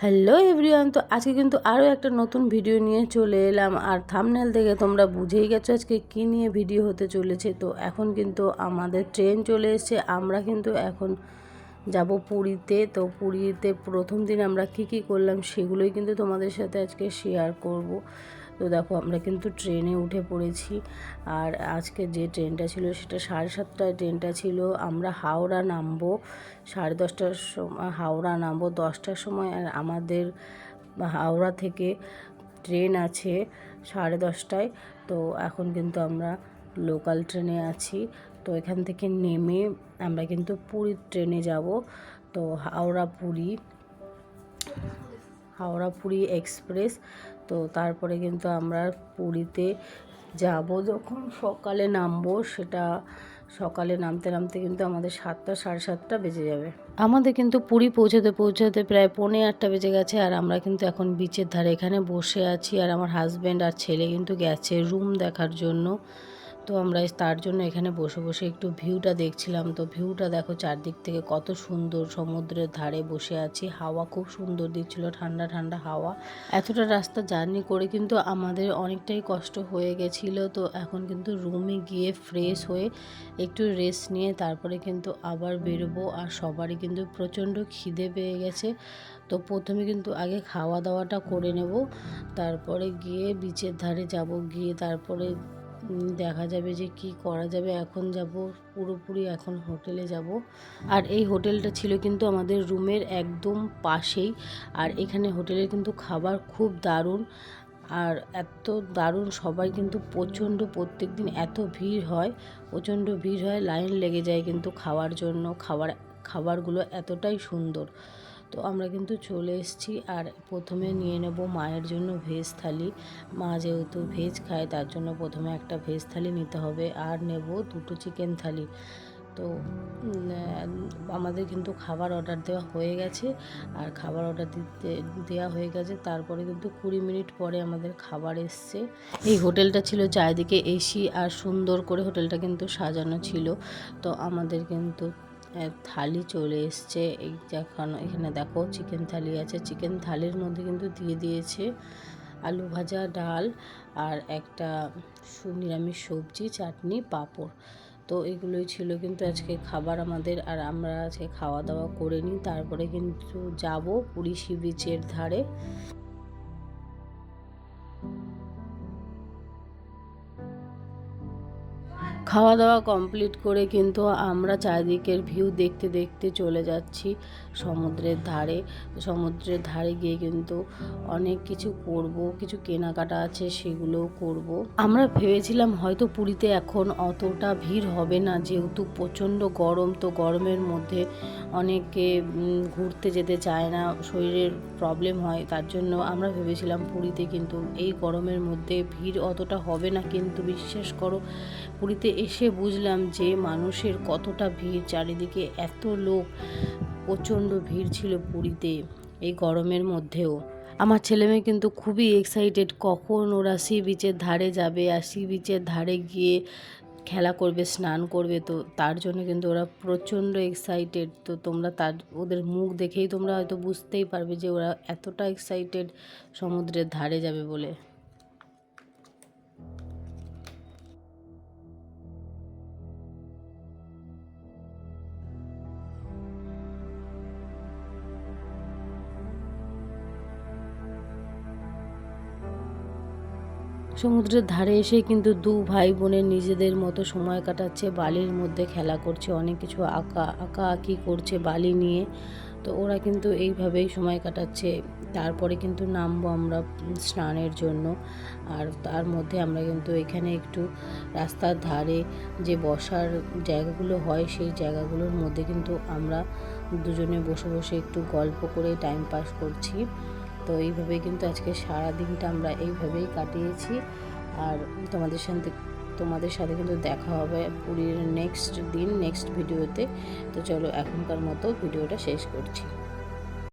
Hello everyone, তো আজকে কিন্তু আরও একটা নতুন ভিডিও নিয়ে চলে এলাম। আর থাম্বনেল দেখে তোমরা বুঝেই গেছো আজকে কী নিয়ে ভিডিও হতে চলেছে। তো এখন কিন্তু আমাদের ট্রেন চলে এসেছে। আমরা কিন্তু এখন যাব পুরীতে। তো পুরীতে প্রথম দিন আমরা কী করলাম সেগুলোই কিন্তু তোমাদের সাথে আজকে শেয়ার করব। তো দেখো আমরা কিন্তু ট্রেনে উঠে পড়েছি। আর আজকে যে ট্রেনটা ছিল সেটা 7:30টায় ট্রেনটা ছিল। আমরা হাওড়া নামবো 10:30টার সময়, হাওড়া নামবো 10টার সময়। আর আমাদের হাওড়া থেকে ট্রেন আছে 10:30টায়। তো এখন কিন্তু আমরা লোকাল ট্রেনে আছি। তো এখান থেকে নেমে আমরা কিন্তু পুরীর ট্রেনে যাব। তো হাওড়া পুরী এক্সপ্রেস। তো তারপরে কিন্তু আমরা পুরীতে যাব। যখন সকালে নামবো, সেটা সকালে নামতে কিন্তু আমাদের 7টা 7:30টা বেজে যাবে। আমাদের কিন্তু পুরী পৌঁছাতে প্রায় 7:45 বেজে গেছে। আর আমরা কিন্তু এখন বিচের ধারে এখানে বসে আছি। আর আমার হাজব্যান্ড আর ছেলে কিন্তু গেছে রুম দেখার জন্য। তো আমরা তার জন্য এখানে বসে একটু ভিউটা দেখছিলাম। তো ভিউটা দেখো চারদিক থেকে কত সুন্দর, সমুদ্রের ধারে বসে আছি। হাওয়া খুব সুন্দর দিচ্ছিল, ঠান্ডা ঠান্ডা হাওয়া। এতটা রাস্তা জার্নি করে কিন্তু আমাদের অনেকটাই কষ্ট হয়ে গেছিলো। তো এখন কিন্তু রুমে গিয়ে ফ্রেশ হয়ে একটু রেস্ট নিয়ে তারপরে কিন্তু আবার বেরোবো। আর সবারই কিন্তু প্রচণ্ড খিদে পেয়ে গেছে। তো প্রথমে কিন্তু আগে খাওয়া দাওয়াটা করে নেব, তারপরে গিয়ে বিচের ধারে যাব। গিয়ে তারপরে দেখা যাবে যে কি করা যাবে। এখন যাব পুরোপুরি এখন হোটেলে যাব। আর এই হোটেলটা ছিল কিন্তু আমাদের রুমের একদম পাশেই। আর এখানে হোটেলের কিন্তু খাবার খুব দারুণ। আর এত দারুণ, সবাই কিন্তু প্রত্যেক দিন এত ভিড় হয়, প্রচণ্ড ভিড় হয়, লাইন লেগে যায় কিন্তু খাওয়ার জন্য। খাবারগুলো এতটাই সুন্দর। তো আমরা কিন্তু চলে এসেছি। আর প্রথমে নিয়ে নেব মায়ের জন্য ভেজ থালি। মা যেহেতু ভেজ খায় তার জন্য প্রথমে একটা ভেজ থালি নিতে হবে। আর নেব 2টো চিকেন থালি। তো আমাদের কিন্তু খাবার অর্ডার দেওয়া হয়ে গেছে। আর খাবার অর্ডার দেওয়া হয়ে গেছে, তারপরে কিন্তু 20 মিনিট পরে আমাদের খাবার এসছে। এই হোটেলটা ছিল চারিদিকে এসি, আর সুন্দর করে হোটেলটা কিন্তু সাজানো ছিল। তো আমাদের কিন্তু থালি চলে এসছে। এখানে দেখো চিকেন থালি আছে। চিকেন থালির মধ্যে কিন্তু দিয়ে দিয়েছে আলু ভাজা, ডাল আর একটা নিরামিষ সবজি, চাটনি, পাঁপড়। তো এগুলোই ছিল কিন্তু আজকে খাবার আমাদের। আর আমরা আজকে খাওয়া দাওয়া করে নিই, তারপরে কিন্তু যাব পুরী সি বিচের ধারে। খাওয়া দাওয়া কমপ্লিট করে কিন্তু আমরা চারিদিকের ভিউ দেখতে চলে যাচ্ছি সমুদ্রের ধারে গিয়ে কিন্তু অনেক কিছু করব, কিছু কেনাকাটা আছে সেগুলোও করব। আমরা ভেবেছিলাম হয়তো পুরীতে এখন অতটা ভিড় হবে না, যেহেতু প্রচণ্ড গরম। তো গরমের মধ্যে অনেকে ঘুরতে যেতে চায় না, শরীরের প্রবলেম হয়, তার জন্য আমরা ভেবেছিলাম পুরীতে কিন্তু এই গরমের মধ্যে ভিড় অতটা হবে না। কিন্তু বিশ্বাস করো, পুরীতে এসে বুঝলাম যে মানুষের কতটা ভিড়, চারিদিকে এত লোক, প্রচণ্ড ভিড় ছিল পুরীতে এই গরমের মধ্যেও। আমার ছেলেমেয়ে কিন্তু খুবই এক্সাইটেড কখন ওরা সি বিচের ধারে যাবে, আর সি বিচের ধারে গিয়ে খেলা করবে, স্নান করবে। তো তার জন্য কিন্তু ওরা প্রচণ্ড এক্সাইটেড। তো তোমরা ওদের মুখ দেখেই তোমরা হয়তো বুঝতেই পারবে যে ওরা এতটা এক্সাইটেড সমুদ্রের ধারে যাবে বলে। সমুদ্রের ধারে এসে কিন্তু দু ভাই বোনের নিজেদের মতো সময় কাটাচ্ছে, বালির মধ্যে খেলা করছে, অনেক কিছু আঁকি করছে বালি নিয়ে। তো ওরা কিন্তু এইভাবেই সময় কাটাচ্ছে। তারপরে কিন্তু নামবো আমরা স্নানের জন্য। আর তার মধ্যে আমরা কিন্তু এখানে একটু রাস্তার ধারে যে বসার জায়গাগুলো হয়, সেই জায়গাগুলোর মধ্যে কিন্তু আমরা দুজনে বসে একটু গল্প করে টাইম পাস করছি। তো এইভাবেই কিন্তু আজকে সারা দিনটা আমরা এইভাবেই কাটিয়েছি। আর তোমাদের সাথে কিন্তু দেখা হবে পুরীর নেক্সট ভিডিওতে। তো চলো এখনকার মতো ভিডিওটা শেষ করছি।